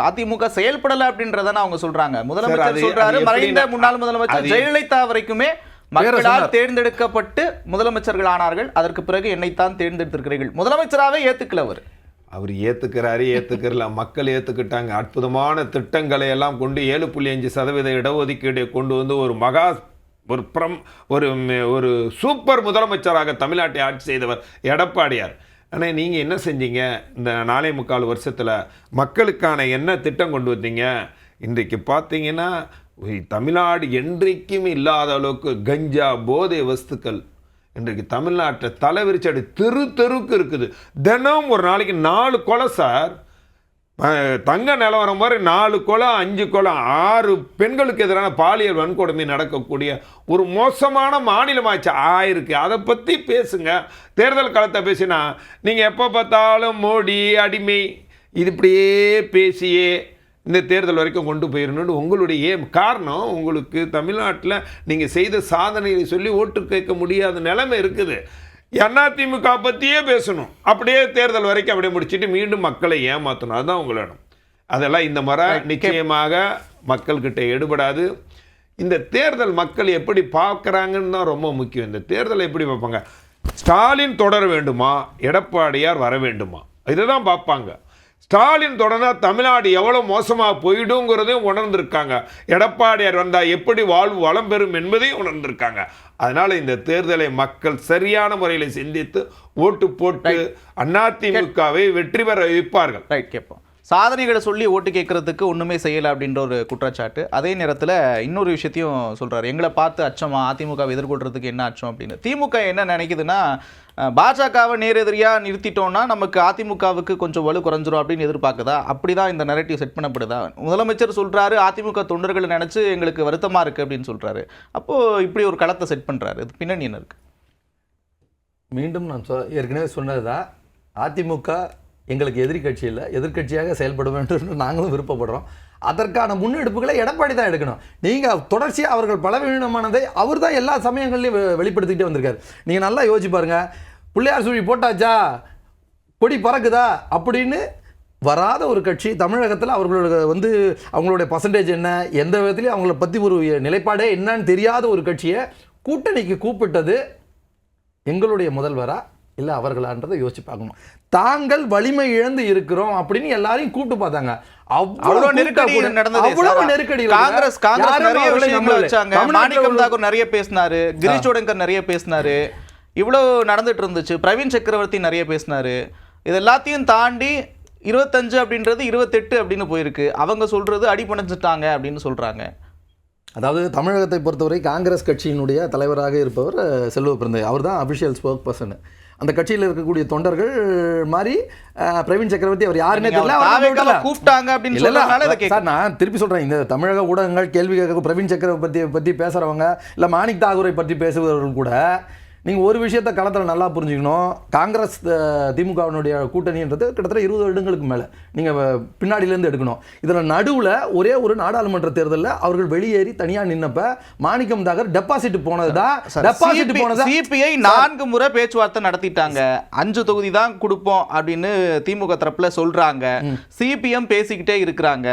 அதிமுக செயல்படல அப்படின்றதான அவங்க சொல்றாங்க. முதலமைச்சர் சொல்றாரு, மறைந்த முன்னாள் முதலமைச்சர் ஜெயலலிதா வரைக்குமே மக்களால் தேர்ந்தெடுக்கப்பட்டு முதலமைச்சர்கள் ஆனார்கள், அதற்கு பிறகு என்னைத்தான் தேர்ந்தெடுத்திருக்கிறீர்கள். முதலமைச்சராகவே ஏத்துக்கல அவர் ஏற்றுக்கிறல, மக்கள் ஏற்றுக்கிட்டாங்க. அற்புதமான திட்டங்களை எல்லாம் கொண்டு 7.5% இடஒதுக்கீடை கொண்டு வந்து ஒரு சூப்பர் முதலமைச்சராக தமிழ்நாட்டை ஆட்சி செய்தவர் எடப்பாடியார். ஆனால் நீங்கள் என்ன செஞ்சீங்க? இந்த 4.25 வருஷத்தில் மக்களுக்கான என்ன திட்டம் கொண்டு வந்தீங்க? இன்றைக்கு பார்த்தீங்கன்னா தமிழ்நாடு என்றைக்கும் இல்லாத அளவுக்கு கஞ்சா போதை வஸ்துக்கள் இன்றைக்கு தமிழ்நாட்டில் தலைவிரிச்சாடி தெருக்கு இருக்குது. தினம் ஒரு நாளைக்கு 4 கொலை சார். தங்க நிலவரம் மாதிரி 4 கொலை 5 கொலை 6 பெண்களுக்கு எதிரான பாலியல் வன்கொடுமை நடக்கக்கூடிய ஒரு மோசமான மாநிலமாச்சு ஆயிருக்கு. அதை பற்றி பேசுங்க. தேர்தல் காலத்தை பேசினா நீங்கள் எப்போ பார்த்தாலும் மோடி அடிமை இது இப்படியே பேசியே இந்த தேர்தல் வரைக்கும் கொண்டு போயிடணும்னு உங்களுடைய காரணம். உங்களுக்கு தமிழ்நாட்டில் நீங்கள் செய்த சாதனைகளை சொல்லி ஓட்டு கேட்க முடியாத நிலைமை இருக்குது. அதிமுக பற்றியே பேசணும், அப்படியே தேர்தல் வரைக்கும் அப்படியே முடிச்சுட்டு மீண்டும் மக்களை ஏமாற்றணும். அதுதான் உங்களிடம். அதெல்லாம் இந்த முறை நிச்சயமாக மக்கள்கிட்ட எடுபடாது. இந்த தேர்தல் மக்கள் எப்படி பார்க்குறாங்கன்னு தான் ரொம்ப முக்கியம். இந்த தேர்தலை எப்படி பார்ப்பாங்க? ஸ்டாலின் தொடர வேண்டுமா, எடப்பாடியார் வர வேண்டுமா, இதை தான் பார்ப்பாங்க. ஸ்டாலின் தொடர்ந்தா தமிழ்நாடு எவ்வளோ மோசமாக போயிடுங்கிறதையும் உணர்ந்திருக்காங்க. எடப்பாடியார் வந்தால் எப்படி வாழ்வு வளம் பெறும் என்பதையும் உணர்ந்திருக்காங்க. அதனால் இந்த தேர்தலை மக்கள் சரியான முறையில் சிந்தித்து ஓட்டு போட்டு அதிமுகவை வெற்றி பெற வைப்பார்கள். ரைட், கேட்போம். சாதனைகளை சொல்லி ஓட்டு கேட்கறதுக்கு ஒன்றுமே செய்யலை அப்படின்ற ஒரு குற்றச்சாட்டு. அதே நேரத்தில் இன்னொரு விஷயத்தையும் சொல்கிறார், எங்களை பார்த்து அச்சமா, அதிமுகவை எதிர்கொள்றதுக்கு என்ன அச்சம் அப்படின்னு. திமுக என்ன நினைக்குதுன்னா, பாஜகவை நேரெதிரியாக நிறுத்திட்டோம்னா நமக்கு அதிமுகவுக்கு கொஞ்சம் வலு குறைஞ்சிரும் அப்படின்னு எதிர்பார்க்குதா? அப்படி தான் இந்த நரேட்டிவ் செட் பண்ணப்படுதா? முதலமைச்சர் சொல்கிறாரு, அதிமுக தொண்டர்களை நினச்சி எங்களுக்கு வருத்தமாக இருக்குது அப்படின்னு சொல்கிறாரு. அப்போது இப்படி ஒரு களத்தை செட் பண்ணுறாரு, இது பின்னணி என்ன இருக்குது? மீண்டும் நான் ஏற்கனவே சொன்னது தான், அதிமுக எங்களுக்கு எதிரி கட்சி இல்லை, எதிர்கட்சியாக செயல்பட வேண்டும் என்று நாங்களும் விருப்பப்படுறோம். அதற்கான முன்னெடுப்புகளை எடப்பாடி தான் எடுக்கணும். நீங்கள் தொடர்ச்சியாக அவர்கள் பலவீனமானதை அவர் தான் எல்லா சமயங்கள்லையும் வெளிப்படுத்திக்கிட்டே வந்திருக்காரு. நீங்கள் நல்லா யோசிச்சு பாருங்கள், பிள்ளையார் சுழி போட்டாச்சா, கொடி பறக்குதா அப்படின்னு வராத ஒரு கட்சி தமிழகத்தில் அவர்களோட அவங்களுடைய பர்சன்டேஜ் என்ன, எந்த விதத்துலையும் அவங்கள பற்றி ஒரு நிலைப்பாடே என்னன்னு தெரியாத ஒரு கட்சியை கூட்டணிக்கு கூப்பிட்டது எங்களுடைய முதல்வரா இல்லை அவர்களான்றதை யோசிச்சு பார்க்கணும். தாங்கள் வலிமை இழந்து இருக்கிறோம் அப்படின்னு எல்லாரையும் கூப்பிட்டு பார்த்தாங்க. அவ்வளவு நெருக்கடி. காங்கிரஸ் நிறைய விஷயங்களை வச்சாங்க. மாணிக்கம் தாக்கூர் நிறைய பேசினாரு, கிரீஷ் சோடங்கர் நிறைய பேசினாரு, இவ்வளவு நடந்துட்டு இருந்துச்சு. பிரவீன் சக்கரவர்த்தி நிறைய பேசினாரு. இது எல்லாத்தையும் தாண்டி 25 அப்படின்றது 28 அப்படின்னு போயிருக்கு. அவங்க சொல்றது அடிபணிஞ்சிட்டாங்க அப்படின்னு சொல்றாங்க. அதாவது தமிழகத்தை பொறுத்தவரை காங்கிரஸ் கட்சியினுடைய தலைவராக இருப்பவர் செல்வ பிறந்தை, அவர் தான் அபிஷியல் ஸ்போக் பர்சன். அந்த கட்சியில் இருக்கக்கூடிய தொண்டர்கள் மாதிரி பிரவீன் சக்கரவர்த்தி அவர் யாருன்னே தெரியல, கூப்பிட்டாங்க அப்படின்னு சொல்லி. சார், நான் திருப்பி சொல்கிறேன், இந்த தமிழக ஊடகங்கள் கேள்வி கேட்க பிரவீன் சக்கரவர்த்தியை பற்றி பேசுகிறவங்க இல்லை மாணிக் தாகூரை பற்றி பேசுபவர்கள் கூட நீங்கள் ஒரு விஷயத்தை களத்தில் நல்லா புரிஞ்சுக்கணும். காங்கிரஸ் திமுகவினுடைய கூட்டணின்றது கிட்டத்தட்ட 20 வருடங்களுக்கு மேலே நீங்கள் பின்னாடியிலேருந்து எடுக்கணும். இதில் நடுவில் ஒரே ஒரு நாடாளுமன்ற தேர்தலில் அவர்கள் வெளியேறி தனியாக நின்னப்ப மாணிக்கம் தாகர் டெபாசிட் போனது தான். டெபாசிட் போனது சிபிஐ 4 முறை பேச்சுவார்த்தை நடத்திட்டாங்க. 5 தொகுதி தான் கொடுப்போம் அப்படின்னு திமுக தரப்புல சொல்றாங்க. சிபிஎம் பேசிக்கிட்டே இருக்கிறாங்க.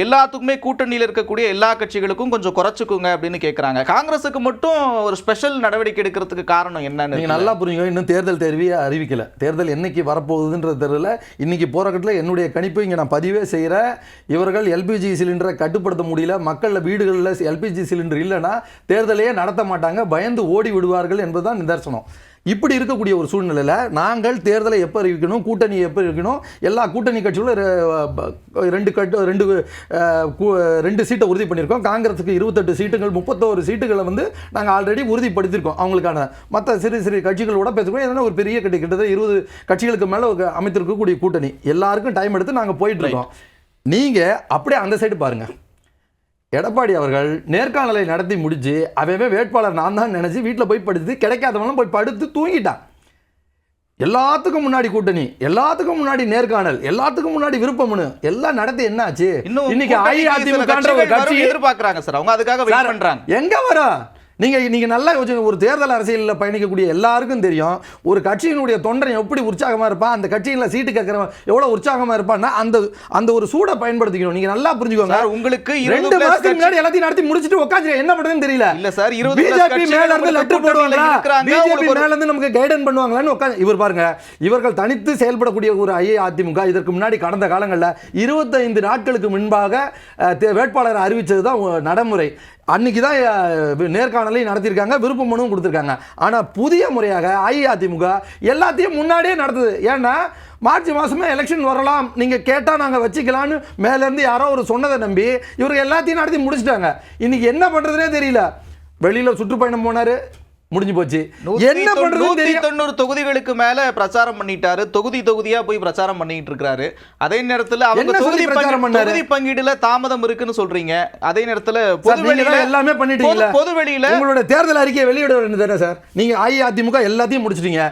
எல்லாத்துக்குமே கூட்டணியில் இருக்கக்கூடிய எல்லா கட்சிகளுக்கும் கொஞ்சம் குறைச்சுக்குங்க அப்படின்னு கேட்குறாங்க. காங்கிரஸுக்கு மட்டும் ஒரு ஸ்பெஷல் நடவடிக்கை எடுக்கிறதுக்கு காரணம் என்னன்னு நீங்க நல்லா புரிஞ்சுங்க. இன்னும் தேர்தல் தேர்வியை அறிவிக்கல. தேர்தல் என்னைக்கு வரப்போகுதுன்றது தெரியல. இன்னைக்கு போற கட்டத்தில் என்னுடைய கணிப்பு இங்கே நான் பதிவே செய்கிறேன். இவர்கள் எல்பிஜி சிலிண்டரை கட்டுப்படுத்த முடியல, மக்களில் வீடுகளில் எல்பிஜி சிலிண்டர் இல்லைன்னா தேர்தலையே நடத்த மாட்டாங்க, பயந்து ஓடி விடுவார்கள் என்பதுதான் நிதர்சனம். இப்படி இருக்கக்கூடிய ஒரு சூழ்நிலையில் நாங்கள் தேர்தலை எப்போ அறிவிக்கணும், கூட்டணி எப்போ இருக்கணும், எல்லா கூட்டணி கட்சிகளும் 2 சீட்டை உறுதி பண்ணியிருக்கோம். காங்கிரஸுக்கு 28 சீட்டுகள், 31 சீட்டுகளை நாங்கள் ஆல்ரெடி உறுதிப்படுத்தியிருக்கோம். அவங்களுக்கான மற்ற சிறு கட்சிகளோட பேசுகிறோம். ஏன்னா ஒரு பெரிய கிட்டத்தட்ட 20 கட்சிகளுக்கு மேலே அமைத்திருக்கக்கூடிய கூட்டணி, எல்லாருக்கும் டைம் எடுத்து நாங்கள் போயிட்டு இருக்கோம். நீங்கள் அப்படியே அந்த சைடு பாருங்கள். எடப்பாடி அவர்கள் நேர்காணலை நடத்தி முடிச்சு அவன் வேட்பாளர் நான் தான் நினைச்சு வீட்டில் போய் படுத்து கிடைக்காதவங்களும் போய் படுத்து தூங்கிட்டான். எல்லாத்துக்கும் முன்னாடி கூட்டணி, எல்லாத்துக்கும் முன்னாடி நேர்காணல், எல்லாத்துக்கும் முன்னாடி விருப்பமனு எல்லாம் நடத்தி என்ன ஆச்சு? இன்னைக்கு அஇஅதிமுக ஒரு கட்சி எதிர்பார்க்கறாங்க சார், அவங்க அதுக்காக வெயிட் பண்றாங்க. எங்க வரும்? நீங்க நல்லா ஒரு தேர்தல் அரசியலில் பயணிக்கக்கூடிய எல்லாருக்கும் தெரியும், ஒரு கட்சியினுடைய தொண்டன் எப்படி உற்சாகமா இருப்பான், அந்த கட்சியில் சீட்டு கேட்கறவன் எவ்வளவு உற்சாகமா இருப்பான்னா அந்த ஒரு சூடை பயன்படுத்திக்கணும். நீங்க நல்லா புரிஞ்சுக்கோங்க. உங்களுக்கு 2 மாசத்துக்கு முன்னாடி எல்லாத்தையும் நடத்தி முடிச்சிட்டு உட்கார்ந்து என்ன பண்றதுன்னு தெரியல. இல்ல சார், பிஜேபி மேல இருந்து லெட்டர் போடுவாங்களா, பிஜேபி மேல இருந்து நமக்கு கைடன்ஸ் பண்ணுவாங்களான்னு உட்கார்ந்து இவர் பாருங்க. இவர்கள் தனித்து செயல்படக்கூடிய ஒரு அஇஅதிமுக இதற்கு முன்னாடி கடந்த காலங்களில் 25 நாட்களுக்கு முன்பாக வேட்பாளரை அறிவிச்சதுதான் நடைமுறை. அன்னைக்கு தான் நேர்காணலையும் நடத்தியிருக்காங்க, விருப்ப மனுவும் கொடுத்துருக்காங்க. ஆனால் புதிய முறையாக அஇஅதிமுக எல்லாத்தையும் முன்னாடியே நடத்துது. ஏன்னா மார்ச் மாதமே எலெக்ஷன் வரலாம், நீங்கள் கேட்டால் நாங்கள் வச்சுக்கலான்னு மேலேருந்து யாரோ ஒரு சொன்னதை நம்பி இவர்கள் எல்லாத்தையும் நடத்தி முடிச்சிட்டாங்க. இன்னைக்கு என்ன பண்ணுறதுனே தெரியல. வெளியில் சுற்றுப்பயணம் போனார், முடிஞ்சு போச்சு. என்ன பண்றது? 190 தொகுதிகளுக்கு மேல பிரச்சாரம் பண்ணிட்டாரு, தொகுதியா போய் பிரச்சாரம் பண்ணிட்டு இருக்காரு. அதே நேரத்துல அவங்க தொகுதி பங்கீடுல தாமதம் இருக்குன்னு சொல்றீங்க. அதே நேரத்துல பொதுவெளியில எல்லாமே பண்ணிட்டீங்க. பொதுவெளியில உங்களுடைய தேர்தல் அறிக்கையை வெளியிட வேண்டியது சார். நீங்க அஇஅதிமுக எல்லாத்தையும் முடிச்சிட்டீங்க.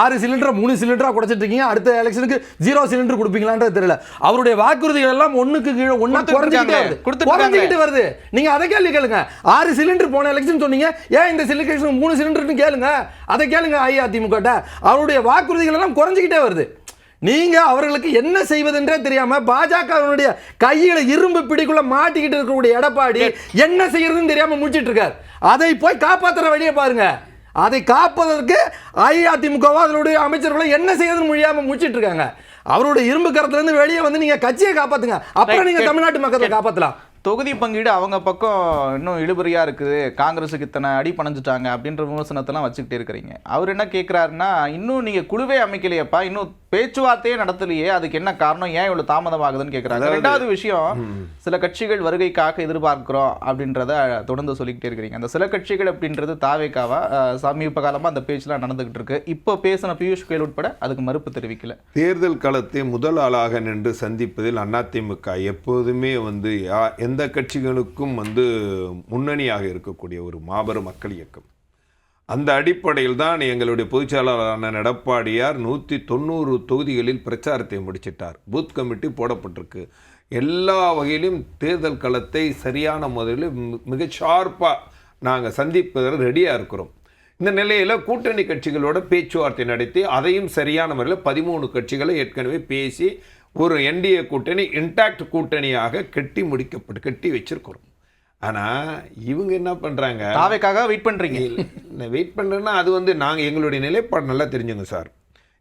6 சிலிண்டர் 3 சிலிண்டரா குறைச்சிட்டு இருக்கீங்க. அடுத்த எலெக்ஷனுக்கு 0 சிலிண்டர் கொடுப்பீங்களான்றது தெரியல. அவருடைய வாக்குறுதிகள் எல்லாம் ஒண்ணுக்கு கீழே ஒண்ணா குறைஞ்சிக்கிட்டு வருது. நீங்க அதை கேள்வி கேளுங்க. 6 சிலிண்டர் போன எலெக்ஷன் சொன்னீங்க, ஏன் இந்த சிலிண்டர் 3 கேளுங்க, அதை கேளுங்க. அஇஅதிமுக அவருடைய வாக்குறுதிகள் எல்லாம் குறைஞ்சிக்கிட்டே வருது. நீங்க அவர்களுக்கு என்ன செய்வதென்றே தெரியாம பாஜகவினுடைய கையில இரும்பு பிடிக்குள்ள மாட்டிக்கிட்டு இருக்கக்கூடிய எடப்பாடி என்ன செய்யறதுன்னு தெரியாம முடிச்சிட்டு இருக்காரு. அதை போய் காப்பாத்துற வழியை பாருங்க. அதை காப்பதற்கு அஇஅதிமுகவோ அதனுடைய அமைச்சர்களும் என்ன செய்யறதுன்னு முடியாம முடிச்சிட்டு இருக்காங்க. அவருடைய இரும்பு கரத்துல இருந்து வெளியே வந்து நீங்க கட்சியை காப்பாத்துங்க, அப்புறம் நீங்க தமிழ்நாட்டு மக்களை காப்பாத்தலாம். தொகுதி பங்கீடு அவங்க பக்கம் இன்னும் இழுபறியா இருக்குது, காங்கிரஸுக்கு இத்தனை அடி பணிஞ்சிட்டாங்க அப்படின்ற விமர்சனத்தெல்லாம் வச்சுக்கிட்டே இருக்கிறீங்க. அவர் என்ன கேட்கிறாருன்னா, இன்னும் நீங்க குழுவே அமைக்கலையப்பா, இன்னும் பேச்சுவார்த்தையே நடத்தலையே, அதுக்கு என்ன காரணம், ஏன் இவ்வளவு தாமதம் ஆகுதுன்னு கேட்கிறாங்க. ரெண்டாவது விஷயம், சில கட்சிகள் வருகைக்காக எதிர்பார்க்கிறோம் அப்படின்றத தொடர்ந்து சொல்லிக்கிட்டே இருக்கிறீங்க. அந்த சில கட்சிகள் அப்படின்றது தாவேக்காவா? சமீப காலமா அந்த பேச்சுலாம் நடந்துகிட்டு இருக்கு. இப்போ பேசின பியூஷ் கோயல் உட்பட அதுக்கு மறுப்பு தெரிவிக்கல. தேர்தல் களத்தை முதல் ஆளாக நின்று சந்திப்பதில் அதிமுக எப்போதுமே எந்த கட்சிகளுக்கும் முன்னணியாக இருக்கக்கூடிய ஒரு மாபெரும் மக்கள் இயக்கம். அந்த அடிப்படையில் தான் எங்களுடைய பொதுச்செயலாளரான எடப்பாடியார் 190 தொகுதிகளில் பிரச்சாரத்தை முடிச்சிட்டார். Booth committee போடப்பட்டிருக்கு. எல்லா வகையிலும் தேர்தல் களத்தை சரியான முறையில் மிக ஷார்ப்பாக நாங்கள் சந்திப்பதில் ரெடியாக இருக்கிறோம். இந்த நிலையில் கூட்டணி கட்சிகளோட பேச்சுவார்த்தை நடத்தி அதையும் சரியான முறையில் 13 கட்சிகளை ஏற்கனவே பேசி ஒரு என்டிஏ கூட்டணி இன்டாக்ட் கூட்டணியாக கட்டி வச்சிருக்கிறோம். ஆனால் இவங்க என்ன பண்ணுறாங்க, தாவேக்காக வெயிட் பண்ணுறீங்க. வெயிட் பண்ணுறேன்னா அது நாங்கள் எங்களுடைய நிலைப்பாடு நல்லா தெரிஞ்சுங்க சார்.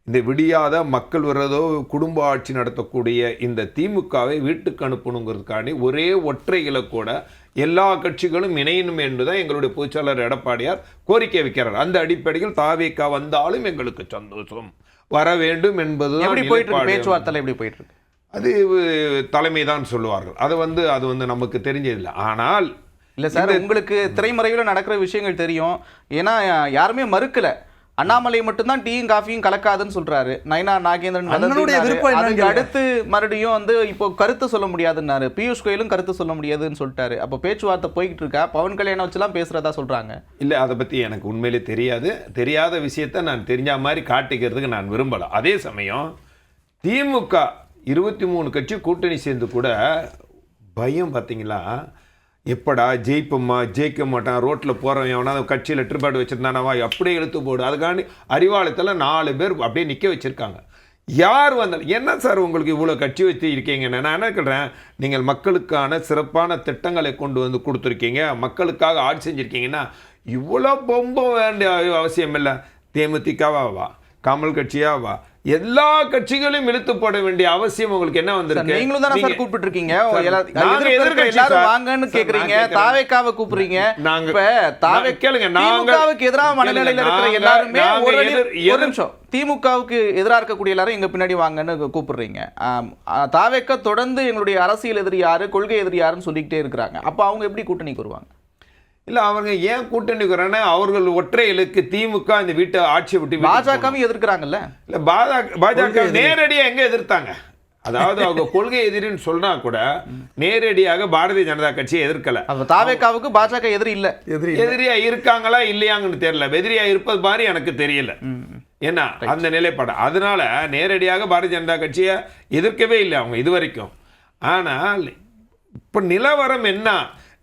இந்த விடியாத மக்கள் வர்றதோ குடும்ப ஆட்சி நடத்தக்கூடிய இந்த திமுகவை வீட்டுக்கு அனுப்பணுங்கிறதுக்காண்டி ஒரே ஒற்றை இலக்கோட எல்லா கட்சிகளும் இணையணும் என்றுதான் எங்களுடைய பொதுச்செயலாளர் எடப்பாடியார் கோரிக்கை வைக்கிறார். அந்த அடிப்படையில் தாவேக்கா வந்தாலும் எங்களுக்கு சந்தோஷம், வர வேண்டும் என்பது பேச்சுவார்த்தை எப்படி போயிட்டு இருக்கு அது தலைமை தான் சொல்லுவார்கள். அது நமக்கு தெரிஞ்சதில்லை. ஆனால் இல்லை சார், உங்களுக்கு திரைமறைவில் நடக்கிற விஷயங்கள் தெரியும். ஏன்னா யாருமே மறுக்கல, அண்ணாமலை மட்டும்தான் டீயும் காஃபியும் கலக்காதுன்னு சொல்றாரு. நயனா நாகேந்திரன் அடுத்து மறுபடியும் இப்போ கருத்து சொல்ல முடியாதுன்னாரு. பியூஷ் கோயலும் கருத்து சொல்ல முடியாதுன்னு சொல்லிட்டாரு. அப்போ பேச்சுவார்த்தை போய்கிட்டு இருக்கா? பவன் கல்யாணம் வச்சுலாம் பேசுறதா சொல்றாங்க. இல்லை, அதை பற்றி எனக்கு உண்மையிலே தெரியாது. தெரியாத விஷயத்த நான் தெரிஞ்ச மாதிரி காட்டிக்கிறதுக்கு நான் விரும்பலை. அதே சமயம் திமுக 23 கட்சி கூட்டணி சேர்ந்து கூட பயம் பார்த்தீங்களா, எப்படா ஜெயிப்போம்மா, ஜெயிக்க மாட்டான், ரோட்டில் போகிறவன் எவனா கட்சியில் ட்ரிபாட் வச்சுருந்தானவா அப்படியே இழுத்து போடு, அதுக்காண்டி அறிவாலயத்தில் 4 பேர் அப்படியே நிற்க வச்சுருக்காங்க. யார் வந்தாலும் என்ன சார் உங்களுக்கு இவ்வளோ கட்சி வச்சு இருக்கீங்க? நான் என்ன கேட்குறேன், நீங்கள் மக்களுக்கான சிறப்பான திட்டங்களை கொண்டு கொடுத்துருக்கீங்க, மக்களுக்காக ஆட்சி செஞ்சுருக்கீங்கன்னா இவ்வளோ பொம்ப வேண்டிய அவசியம் இல்லை. தேமுதிகவா, கமல் கட்சியாவா, எல்லா கட்சிகளையும் இழுத்து போட வேண்டிய அவசியம் உங்களுக்கு என்ன வந்திருக்கு? நீங்களும் தானே சார் கூப்பிட்டு இருக்கீங்க, எல்லாரும் வாங்கன்னு கேக்குறீங்க, தாவேக்காவை கூப்பிடுறீங்க. நாங்க கேளுங்க, திமுகவுக்கு எதிராக மனநிலையில இருக்கிற எல்லாருமே ஒரு நிமிஷம், திமுகவுக்கு எதிராக இருக்கக்கூடிய எல்லாரும் எங்க பின்னாடி வாங்கன்னு கூப்பிடுறீங்க. தாவேக்கா தொடர்ந்து எங்களுடைய அரசியல் எதிரி யாரு, கொள்கை எதிரி யாருன்னு சொல்லிக்கிட்டே இருக்கிறாங்க. அப்ப அவங்க எப்படி கூட்டணிக்கு வருவாங்க? இல்லை, அவங்க ஏன் கூட்டணிக்கு வரானே, அவர்கள் ஒற்றை இலக்கு திமுக இந்த வீட்டை ஆட்சியை விட்டு பாஜகவும் எதிர்க்கிறாங்கல்ல. இல்லை, பாஜக நேரடியாக எங்கே எதிர்த்தாங்க? அதாவது அவங்க கொள்கை எதிரின்னு சொன்னா கூட நேரடியாக பாரதிய ஜனதா கட்சியை எதிர்க்கல. தாவேக்காவுக்கு பாஜக எதிரி இல்ல, எதிரியா இருக்காங்களா இல்லையாங்கன்னு தெரியல, எதிரியா இருப்பது மாதிரி எனக்கு தெரியல. ஏன்னா அந்த நிலைப்பாடு, அதனால நேரடியாக பாரதிய ஜனதா கட்சியை எதிர்க்கவே இல்லை அவங்க இதுவரைக்கும். ஆனால் இப்ப நிலவரம் என்ன,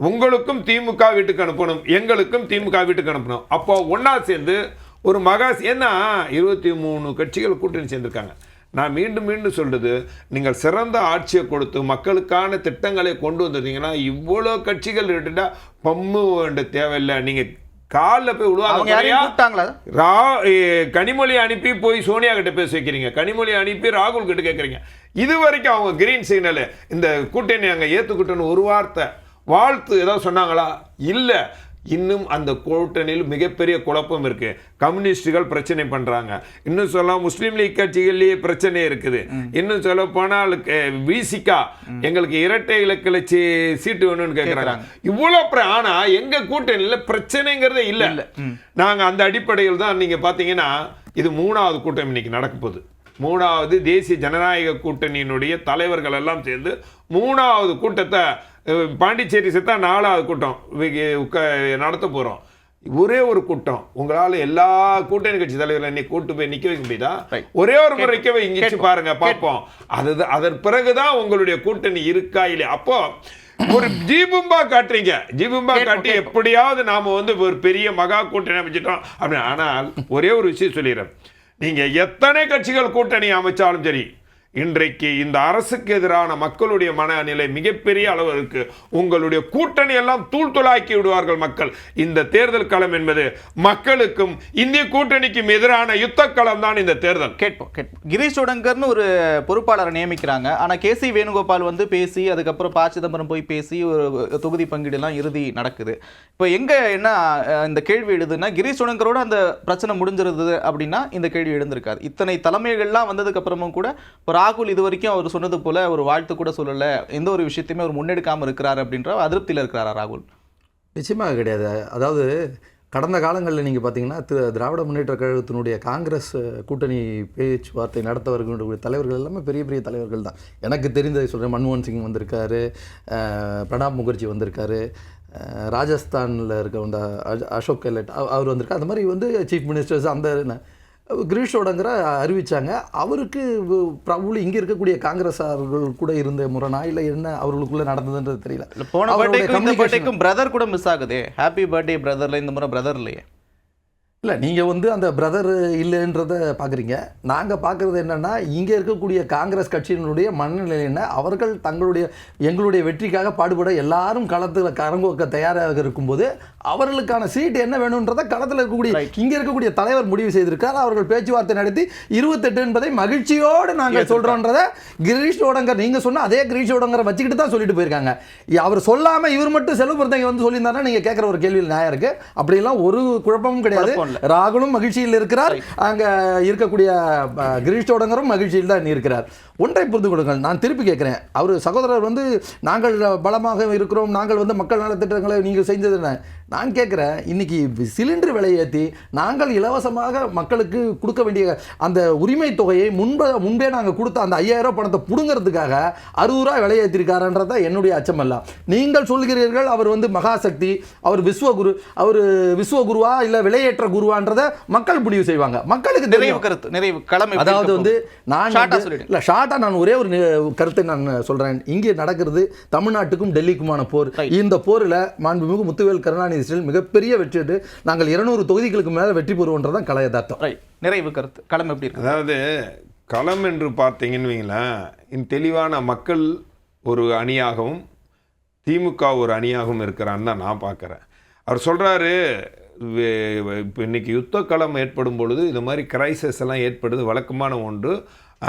உங்களுக்கும் திமுக வீட்டுக்கு அனுப்பணும், எங்களுக்கும் திமுக வீட்டுக்கு அனுப்பணும். அப்போ ஒன்னா சேர்ந்து ஒரு ஏன்னா 23 கட்சிகள் கூட்டணி சேர்ந்திருக்காங்க. நான் மீண்டும் மீண்டும் சொல்றது, நீங்கள் சிறந்த ஆட்சியை கொடுத்து மக்களுக்கான திட்டங்களை கொண்டு வந்திருந்தீங்கன்னா இவ்வளோ கட்சிகள் இருந்துட்டா பம்மு வேண்ட தேவையில்லை. நீங்க காலில் போய் விடுவாங்க. கனிமொழி அனுப்பி போய் சோனியா கிட்ட பேச வைக்கிறீங்க, கனிமொழி அனுப்பி ராகுல் கிட்ட கேட்குறீங்க. இது வரைக்கும் அவங்க கிரீன் சிக்னல் இந்த கூட்டணி அங்கே ஏற்றுக்கிட்டோன்னு ஒரு வார்த்தை வாழ்த்து ஏதாவது சொன்னாங்களா? இல்லை. இன்னும் அந்த கூட்டணியில் மிகப்பெரிய குழப்பம் இருக்கு. கம்யூனிஸ்டுகள் பிரச்சனை பண்றாங்க, இன்னும் சொல்ல முஸ்லீம் லீக் கட்சிகள்லேயே பிரச்சனை இருக்குது, இன்னும் சொல்ல போனால் விசிகா எங்களுக்கு இரட்டை இலக்கில சீட்டு வேணும்னு கேட்குறாங்க. இவ்வளோ ஆனா எங்க கூட்டணியில் பிரச்சனைங்கிறதே இல்லை. நாங்க அந்த அடிப்படையில் தான் நீங்க பாத்தீங்கன்னா இது 3வது கூட்டம் இன்னைக்கு நடக்க போகுது. 3வது தேசிய ஜனநாயக கூட்டணியினுடைய தலைவர்கள் எல்லாம் சேர்ந்து 3வது கூட்டத்தை பாண்டிச்சேரி சேர்த்தா 4வது கூட்டம் நடத்த போகிறோம். ஒரே ஒரு கூட்டம் உங்களால் எல்லா கூட்டணி கட்சி தலைவர்கள் இன்னைக்கு கூட்டு போய் நிற்க வைக்க முடியுதா? ஒரே ஒரு முறை நிற்க வை, இங்கிச்சு பாருங்க பார்ப்போம். அதன் பிறகுதான் உங்களுடைய கூட்டணி இருக்கா இல்லையா. அப்போ ஒரு ஜீபும்பா காட்டுறீங்க, ஜீபும்பா காட்டி எப்படியாவது நாம வந்து ஒரு பெரிய மகா கூட்டணி அமைச்சிட்டோம் அப்படின்னு. ஆனால் ஒரே ஒரு விஷயம் சொல்லிடுறேன், நீங்க எத்தனை கட்சிகள் கூட்டணி அமைச்சாலும் சரி, இன்றைக்கு இந்த அரசுக்கு எதிரான மக்களுடைய மனநிலை மிகப்பெரிய அளவு இருக்கு. உங்களுடைய கூட்டணி எல்லாம் தூள் துளாக்கி விடுவார்கள் மக்கள். இந்த தேர்தல் களம் என்பது மக்களுக்கும் இந்திய கூட்டணிக்கும் எதிரான யுத்த களம் தான் இந்த தேர்தல். கேட்போம். கிரீஷ் சோடங்கர்னு ஒரு பொறுப்பாளரை நியமிக்கிறாங்க. ஆனா கேசி வேணுகோபால் வந்து பேசி, அதுக்கப்புறம் ப. சிதம்பரம் போய் பேசி ஒரு தொகுதி பங்கீடு எல்லாம் இறுதி நடக்குது. இப்போ எங்க என்ன இந்த கேள்வி எழுதுன்னா, கிரீஷ் சோடங்கரோட அந்த பிரச்சனை முடிஞ்சிருது அப்படின்னா இந்த கேள்வி எழுந்திருக்காது. இத்தனை தலைமைகள்லாம் வந்ததுக்கு அப்புறமும் கூட ராகுல் இது வரைக்கும் அவர் சொன்னது போல ஒரு வாழ்த்து கூட சொல்லல, எந்த ஒரு விஷயத்தையுமே அவர் முன்னெடுக்காம இருக்கிறார் அப்படின்ற அதிருப்தியில் இருக்கிறாரா ராகுல்? நிச்சயமாக கிடையாது. அதாவது கடந்த காலங்களில் நீங்கள் பார்த்தீங்கன்னா திராவிட முன்னேற்ற கழகத்தினுடைய காங்கிரஸ் கூட்டணி பேச்சுவார்த்தை நடத்தவர்களுடைய தலைவர்கள் எல்லாமே பெரிய பெரிய தலைவர்கள் தான். எனக்கு தெரிந்ததை சொல்கிறேன், மன்மோகன் சிங் வந்திருக்காரு, பிரணாப் முகர்ஜி வந்திருக்காரு, ராஜஸ்தானில் இருக்க அந்த அசோக் கெலட் அவர் வந்திருக்காரு. அந்த மாதிரி வந்து சீஃப் மினிஸ்டர்ஸ் அந்த கிரீஷ் சோடங்கரை அறிவிச்சாங்க. அவருக்கு ப்ராபப்ளி இங்கே இருக்கக்கூடிய காங்கிரஸ் அவர்கள் கூட இருந்த முரணா இல்லை என்ன அவர்களுக்குள்ள நடந்ததுன்றது தெரியல. போன பர்த்டேக்கும் பிரதர் கூட மிஸ் ஆகுது. ஹாப்பி பர்த்டே பிரதர்ல இந்த முறை பிரதர் இல்லையே. இல்லை, நீங்கள் வந்து அந்த பிரதர் இல்லைன்றதை பார்க்குறீங்க. நாங்கள் பார்க்குறது என்னென்னா, இங்கே இருக்கக்கூடிய காங்கிரஸ் கட்சியினுடைய மனநிலை என்ன, அவர்கள் எங்களுடைய வெற்றிக்காக பாடுபட எல்லாரும் களத்தில் கரங்கோக்க தயாராக இருக்கும்போது அவர்களுக்கான சீட் என்ன வேணுன்றதை களத்தில் இருக்கக்கூடிய இங்கே இருக்கக்கூடிய தலைவர் முடிவு செய்திருக்கார். அவர்கள் பேச்சுவார்த்தை நடத்தி 28 என்பதை மகிழ்ச்சியோடு நாங்கள் சொல்கிறோன்றதை கிரீஷ் சோடங்கர் நீங்கள் சொன்னால் அதே கிரீஷ் சோடங்கரை வச்சுக்கிட்டு தான் சொல்லிட்டு போயிருக்காங்க. அவர் சொல்லாமல் இவர் மட்டும் செல்வபுரத்தங்க வந்து சொல்லியிருந்தாருன்னா நீங்கள் கேட்குற ஒரு கேள்வியில் நியாயம் இருக்குது. அப்படிலாம் ஒரு குழப்பமும் கிடையாது. ராகுலும் மகிழ்ச்சியில் இருக்கிறார், அங்க இருக்கக்கூடிய கிரீஷ் சோடங்கரும் மகிழ்ச்சியில் தான் இருக்கிறார். ஒன்றை புரிந்து கொடுங்கள், நான் திருப்பி கேட்கிறேன். அவர் சகோதரர் வந்து நாங்கள் பலமாக இருக்கிறோம், நாங்கள் வந்து மக்கள் நலத்திட்டங்களை நீங்கள் செஞ்சது என்ன, நான் கேட்குறேன். இன்னைக்கு சிலிண்டர் விலையை ஏற்றி நாங்கள் இலவசமாக மக்களுக்கு கொடுக்க வேண்டிய அந்த உரிமை தொகையை முன்பே நாங்கள் கொடுத்த அந்த 5000 பணத்தை புடுங்கிறதுக்காக 60 ரூபா விலையை ஏற்றிருக்காருன்றத என்னுடைய அச்சம் அல்ல. நீங்கள் சொல்கிறீர்கள் அவர் வந்து மகாசக்தி, அவர் விஸ்வகுருவா இல்லை விலையேற்ற குருவான்றதை மக்கள் முடிவு செய்வாங்க. மக்களுக்கு நிறைவு களம். அதாவது வந்து நான் ஒரே ஒரு கருத்தை நான் சொல்றேன். இங்கே நடக்கிறது தமிழ்நாட்டுக்கும் டெல்லிக்குமான போர். இந்த போரில் மாண்புமிகு முத்துவேல் கருணாநிதி மிகப்பெரிய வெற்றி, நாங்கள் 200 தொகுதிகளுக்கு மேல வெற்றி பெறுவோன்றதான் கலை யதார்த்தம். நிறைவு கருத்து. களம் எப்படி இருக்கு? அதாவது களம் என்று பார்த்தீங்கன்னு வைங்களேன், தெளிவான மக்கள் ஒரு அணியாகவும் திமுக ஒரு அணியாகவும் இருக்கிறான்னு தான் நான் பார்க்குறேன். அவர் சொல்றாரு, இப்போ இன்னைக்கு யுத்த களம் ஏற்படும் பொழுது இது மாதிரி கிரைசஸ் எல்லாம் ஏற்படுது வழக்கமான ஒன்று.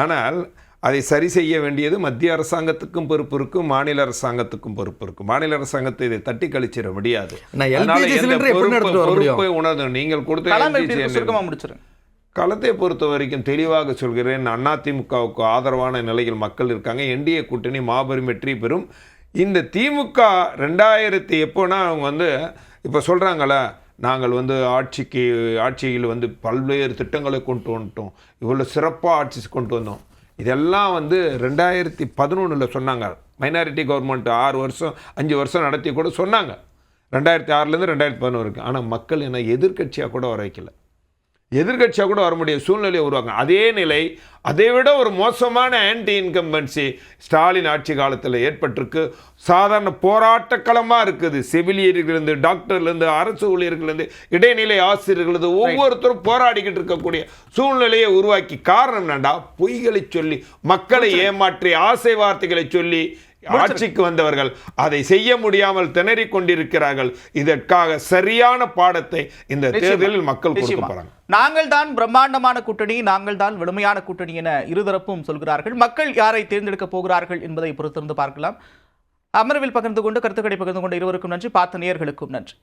ஆனால் அதை சரி செய்ய வேண்டியது மத்திய அரசாங்கத்துக்கும் பொறுப்பு இருக்கும், மாநில அரசாங்கத்துக்கும் பொறுப்பு இருக்கும். மாநில அரசாங்கத்தை இதை தட்டி கழிச்சிட முடியாது. பொறுப்பை உணர்ந்து நீங்கள் கொடுத்த களத்தை பொறுத்த வரைக்கும் தெளிவாக சொல்கிறேன், அதிமுகவுக்கு ஆதரவான நிலையில் மக்கள் இருக்காங்க. என்டிஏ கூட்டணி மாபெரும் வெற்றி பெறும். இந்த திமுக 2000 எப்போனா அவங்க வந்து இப்போ சொல்கிறாங்களே, நாங்கள் வந்து ஆட்சியில் வந்து பல்வேறு திட்டங்களை கொண்டு வந்துட்டோம், இவ்வளோ சிறப்பாக ஆட்சி கொண்டு வந்தோம். இதெல்லாம் வந்து 2011 சொன்னாங்க. மைனாரிட்டி கவர்மெண்ட் 6 வருஷம் 5 வருஷம் நடத்தி கூட சொன்னாங்க 2006லேருந்து 2011 வரைக்கும். ஆனால் மக்கள் என்ன எதிர்க்கட்சியாக கூட வர வைக்கல. எதிர்க்கட்சியாக கூட வர முடிய சூழ்நிலையை உருவாங்க. அதே நிலை அதை விட ஒரு மோசமான ஆன்டி இன்கம்பன்சி ஸ்டாலின் ஆட்சி காலத்தில் ஏற்பட்டிருக்கு. சாதாரண போராட்ட களமாக இருக்குது. செவிலியர்கள்லேருந்து டாக்டர்லேருந்து அரசு ஊழியர்கள்லேருந்து இடைநிலை ஆசிரியர்களது ஒவ்வொருத்தரும் போராடிக்கிட்டு இருக்கக்கூடிய சூழ்நிலையை உருவாக்கி காரணம் என்னண்டா பொய்களை சொல்லி மக்களை ஏமாற்றி ஆசை வார்த்தைகளை சொல்லி ஆட்சிக்கு வந்தவர்கள் அதை செய்ய முடியாமல் திணறிக் கொண்டிருக்கிறார்கள். இதற்காக சரியான பாடத்தை இந்த தேர்தலில் மக்கள் கொடுக்க போறாங்க. நாங்கள் தான் பிரம்மாண்டமான கூட்டணி, நாங்கள் தான் வலிமையான கூட்டணி என இருதரப்பும் சொல்கிறார்கள். மக்கள் யாரை தேர்ந்தெடுக்க போகிறார்கள் என்பதை பொறுத்திருந்து பார்க்கலாம். அமர்வில் பகிர்ந்து கொண்டு கருத்துக்களை பகிர்ந்து கொண்ட இருவருக்கும் நன்றி. பார்த்த நேயர்களுக்கும் நன்றி.